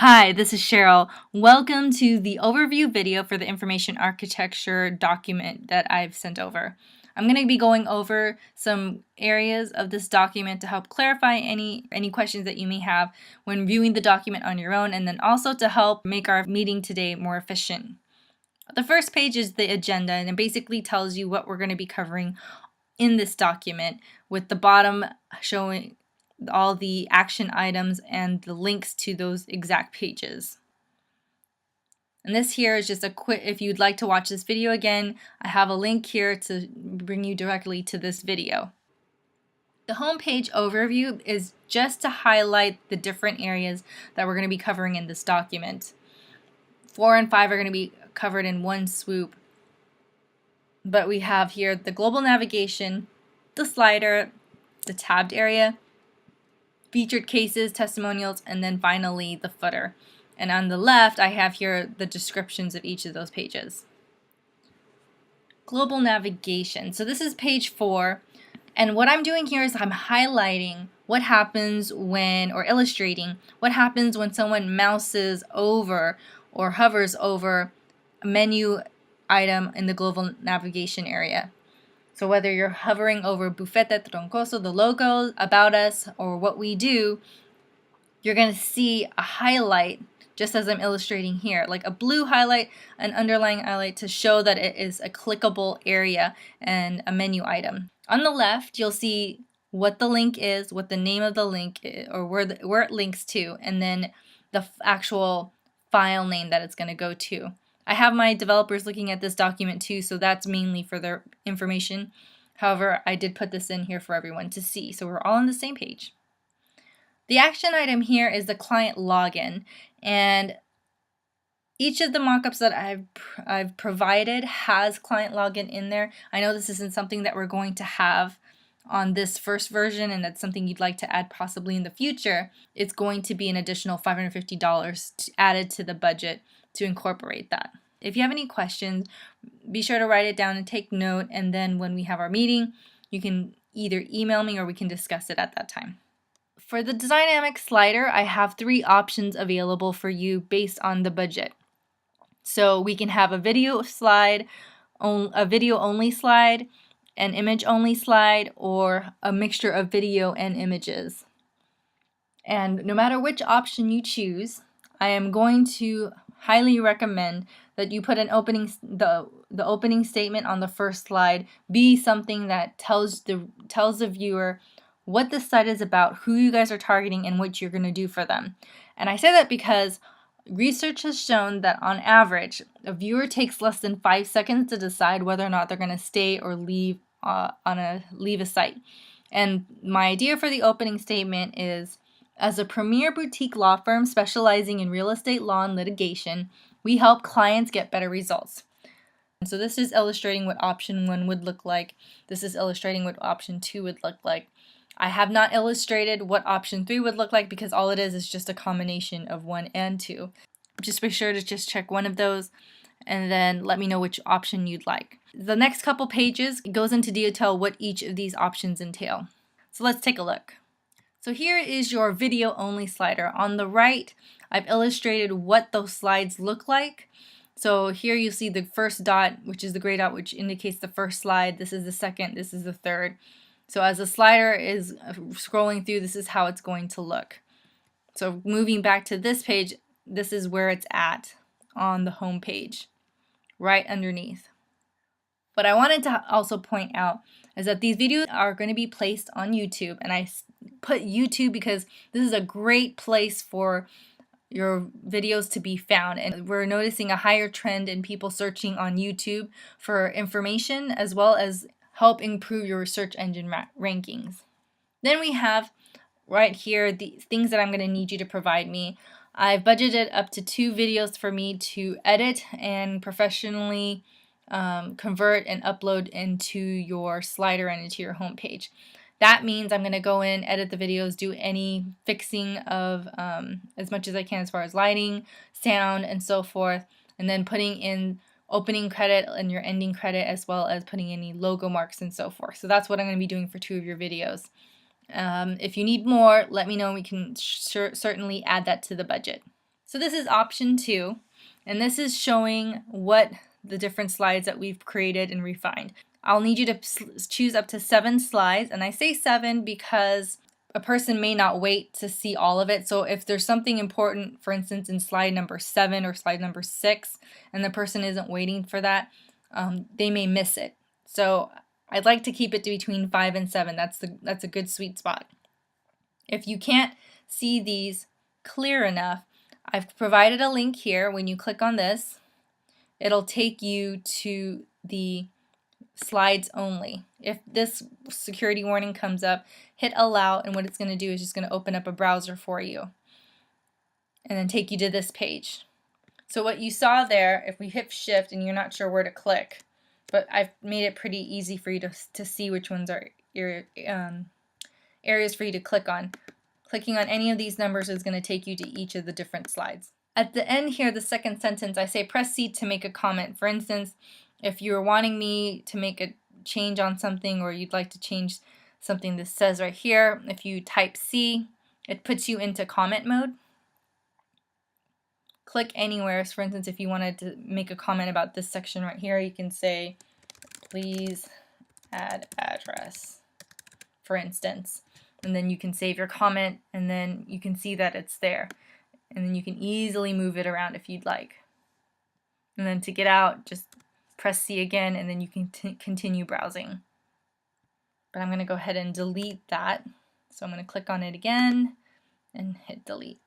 Hi, this is Cheryl. Welcome to the overview video for the information architecture document that I've sent over. I'm going to be going over some areas of this document to help clarify any questions that you may have when viewing the document on your own, and then also to help make our meeting today more efficient. The first page is the agenda, and it basically tells you what we're going to be covering in this document, with the bottom showing all the action items and the links to those exact pages. And this here is just a quick, if you'd like to watch this video again, I have a link here to bring you directly to this video. The homepage overview is just to highlight the different areas that we're going to be covering in this document. 4 and 5 are going to be covered in one swoop. But we have here the global navigation, the slider, the tabbed area, featured cases, testimonials, and then finally the footer. And on the left, I have here the descriptions of each of those pages. Global navigation. So this is page 4. And what I'm doing here is I'm highlighting what happens when, or illustrating what happens when someone mouses over or hovers over a menu item in the global navigation area. So whether you're hovering over Bufete Troncoso, the logo, about us, or what we do, you're going to see a highlight, just as I'm illustrating here, like a blue highlight, an underlying highlight to show that it is a clickable area and a menu item. On the left, you'll see what the link is, what the name of the link is, or where it links to, and then the actual file name that it's going to go to. I have my developers looking at this document too, so that's mainly for their information. However, I did put this in here for everyone to see, so we're all on the same page. The action item here is the client login, and each of the mockups that I've provided has client login in there. I know this isn't something that we're going to have on this first version, and that's something you'd like to add possibly in the future. It's going to be an additional $550 added to the budget to incorporate that. If you have any questions, be sure to write it down and take note, and then when we have our meeting, you can either email me or we can discuss it at that time. For the dynamic slider, I have 3 options available for you based on the budget. So we can have a video slide, a video only slide, an image only slide, or a mixture of video and images. And no matter which option you choose, I am going to highly recommend that you put an the opening statement on the first slide be something that tells the viewer what this site is about, who you guys are targeting, and what you're going to do for them. And I say that because research has shown that on average, a viewer takes less than 5 seconds to decide whether or not they're going to stay or leave a site. And my idea for the opening statement is, as a premier boutique law firm specializing in real estate law and litigation, we help clients get better results. And so this is illustrating what option 1 would look like. This is illustrating what option 2 would look like. I have not illustrated what option 3 would look like because all it is just a combination of 1 and 2. Just be sure to just check one of those and then let me know which option you'd like. The next couple pages goes into detail what each of these options entail. So let's take a look. So here is your video only slider. On the right, I've illustrated what those slides look like. So here you see the first dot, which is the gray dot, which indicates the first slide. This is the second, this is the third. So as the slider is scrolling through, this is how it's going to look. So moving back to this page, this is where it's at on the home page, right underneath. What I wanted to also point out is that these videos are going to be placed on YouTube, and I put YouTube because this is a great place for your videos to be found, and we're noticing a higher trend in people searching on YouTube for information as well as help improve your search engine rankings. Then we have right here the things that I'm going to need you to provide me. I've budgeted up to 2 videos for me to edit and professionally convert and upload into your slider and into your homepage. That means I'm going to go in, edit the videos, do any fixing of as much as I can as far as lighting, sound, and so forth, and then putting in opening credit and your ending credit, as well as putting any logo marks and so forth. So that's what I'm going to be doing for 2 of your videos. If you need more, let me know. We can certainly add that to the budget. So this is option 2, and this is showing what the different slides that we've created and refined. I'll need you to choose up to 7 slides, and I say 7 because a person may not wait to see all of it. So if there's something important, for instance, in slide number 7 or slide number 6, and the person isn't waiting for that, they may miss it. So I'd like to keep it to between 5 and 7. That's a good sweet spot. If you can't see these clear enough, I've provided a link here. When you click on this, it'll take you to the slides only. If this security warning comes up, hit allow, and what it's going to do is just going to open up a browser for you and then take you to this page. So what you saw there, if we hit shift and you're not sure where to click, but I've made it pretty easy for you to see which ones are your areas for you to click on. Clicking on any of these numbers is going to take you to each of the different slides. At the end here, the second sentence, I say press C to make a comment. For instance, if you're wanting me to make a change on something, or you'd like to change something that says right here, if you type C, it puts you into comment mode. Click anywhere. So for instance, if you wanted to make a comment about this section right here, you can say, please add address, for instance. And then you can save your comment, and then you can see that it's there. And then you can easily move it around if you'd like. And then to get out, just press C again, and then you can continue browsing. But I'm going to go ahead and delete that. So I'm going to click on it again and hit delete.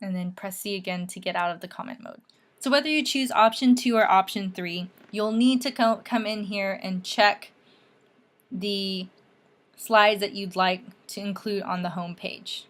And then press C again to get out of the comment mode. So whether you choose option 2 or option 3, you'll need to come in here and check the slides that you'd like to include on the home page.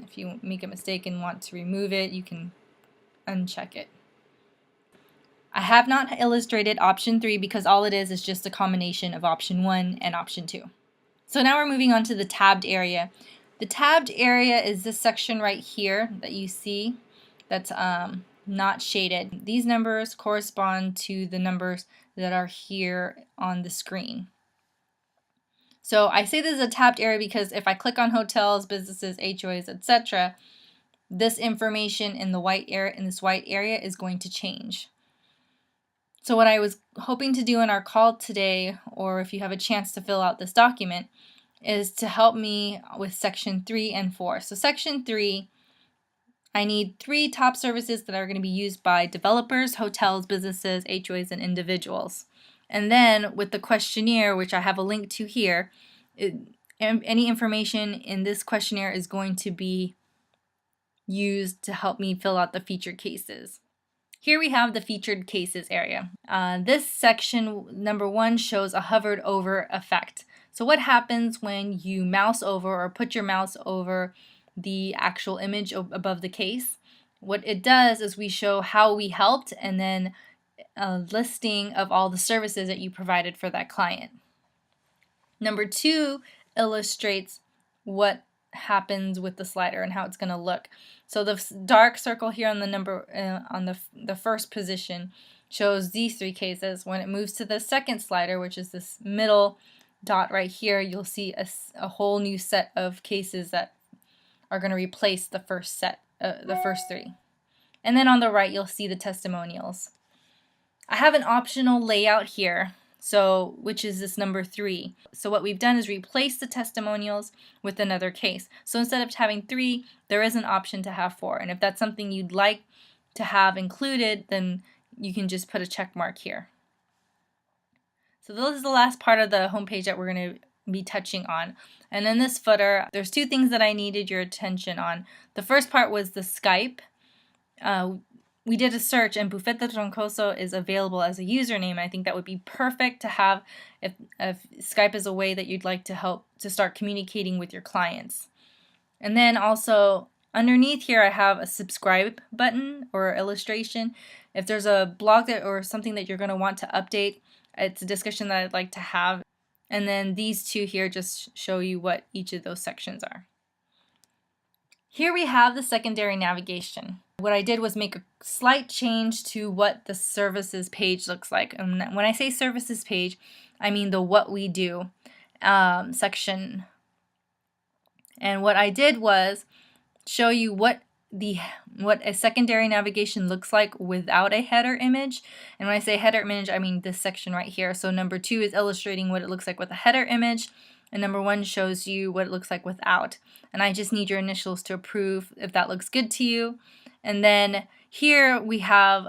If you make a mistake and want to remove it, you can uncheck it. I have not illustrated option 3 because all it is just a combination of option 1 and option 2. So now we're moving on to the tabbed area. The tabbed area is this section right here that you see that's not shaded. These numbers correspond to the numbers that are here on the screen. So I say this is a tabbed area because if I click on hotels, businesses, HOAs, etc., this information in the white area, in this white area, is going to change. So what I was hoping to do in our call today, or if you have a chance to fill out this document, is to help me with section 3 and 4. So section 3, I need 3 top services that are going to be used by developers, hotels, businesses, HOAs, and individuals. And then with the questionnaire, which I have a link to here, any information in this questionnaire is going to be used to help me fill out the featured cases. Here we have the featured cases area. This section, number 1, shows a hovered over effect. So what happens when you mouse over or put your mouse over the actual image above the case? What it does is we show how we helped and then a listing of all the services that you provided for that client. Number 2 illustrates what happens with the slider and how it's going to look. So the dark circle here on the number on the first position shows these 3 cases. When it moves to the second slider, which is this middle dot right here, you'll see a whole new set of cases that are going to replace the first set, the first 3. And then on the right, you'll see the testimonials. I have an optional layout here, so which is this number 3. So what we've done is replace the testimonials with another case. So instead of having 3, there is an option to have 4. And if that's something you'd like to have included, then you can just put a check mark here. So this is the last part of the homepage that we're going to be touching on. And in this footer, there's 2 things that I needed your attention on. The first part was the Skype. We did a search and Bufete Troncoso is available as a username. I think that would be perfect to have if Skype is a way that you'd like to help to start communicating with your clients. And then also underneath here I have a subscribe button or illustration. If there's a blog that or something that you're going to want to update, it's a discussion that I'd like to have. And then these 2 here just show you what each of those sections are. Here we have the secondary navigation. What I did was make a slight change to what the services page looks like. And when I say services page, I mean the what we do. section. And what I did was show you what a secondary navigation looks like without a header image. And when I say header image, I mean this section right here. So number 2 is illustrating what it looks like with a header image, and number 1 shows you what it looks like without. And I just need your initials to approve if that looks good to you. And then here we have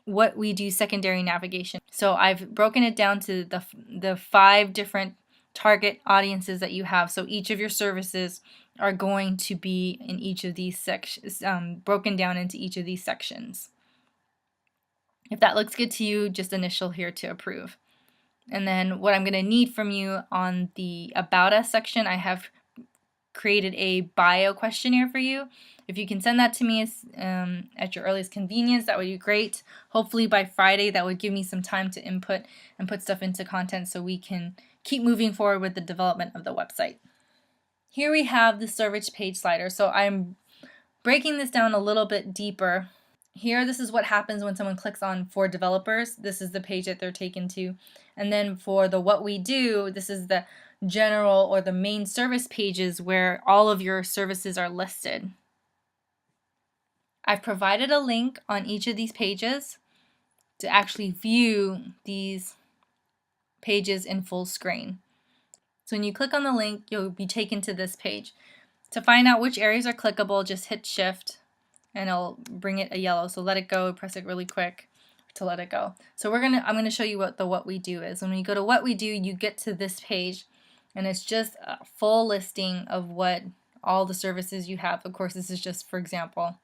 what we do secondary navigation. So I've broken it down to the 5 different target audiences that you have. So each of your services are going to be in each of these sections, broken down into each of these sections. If that looks good to you, just initial here to approve. And then what I'm going to need from you on the About Us section, I have created a bio questionnaire for you. If you can send that to me at your earliest convenience, that would be great. Hopefully by Friday, that would give me some time to input and put stuff into content so we can keep moving forward with the development of the website. Here we have the service page slider. So I'm breaking this down a little bit deeper. Here, this is what happens when someone clicks on For Developers. This is the page that they're taken to. And then for the What We Do, this is the general or the main service pages where all of your services are listed. I've provided a link on each of these pages to actually view these pages in full screen. So when you click on the link, you'll be taken to this page. To find out which areas are clickable, just hit Shift and it'll bring it a yellow. So let it go, press it really quick to let it go. So I'm gonna show you what we do is. When you go to What We Do, you get to this page and it's just a full listing of what all the services you have. Of course, this is just for example.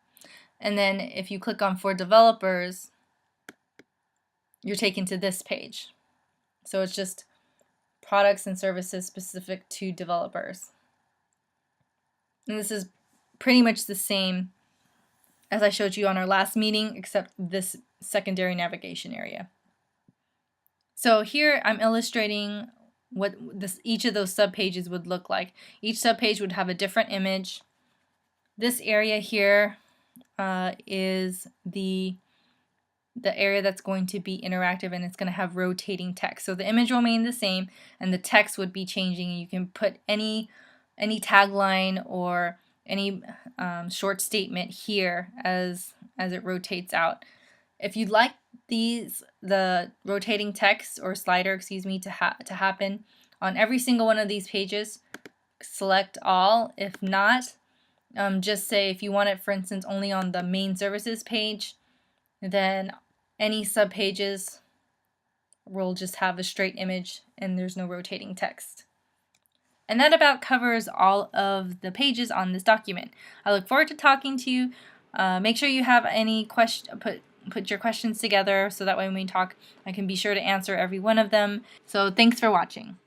And then if you click on For Developers, you're taken to this page. So it's just products and services specific to developers. And this is pretty much the same as I showed you on our last meeting, except this secondary navigation area. So here I'm illustrating what each of those subpages would look like. Each subpage would have a different image. This area here is the area that's going to be interactive, and it's going to have rotating text. So the image will remain the same and the text would be changing. You can put any tagline or any short statement here as it rotates out. If you'd like the rotating text or slider, excuse me, to happen on every single one of these pages, select all. If not, just say if you want it, for instance, only on the main services page, then any subpages will just have a straight image and there's no rotating text. And that about covers all of the pages on this document. I look forward to talking to you. Make sure you have any question, put your questions together so that way when we talk, I can be sure to answer every one of them. So thanks for watching.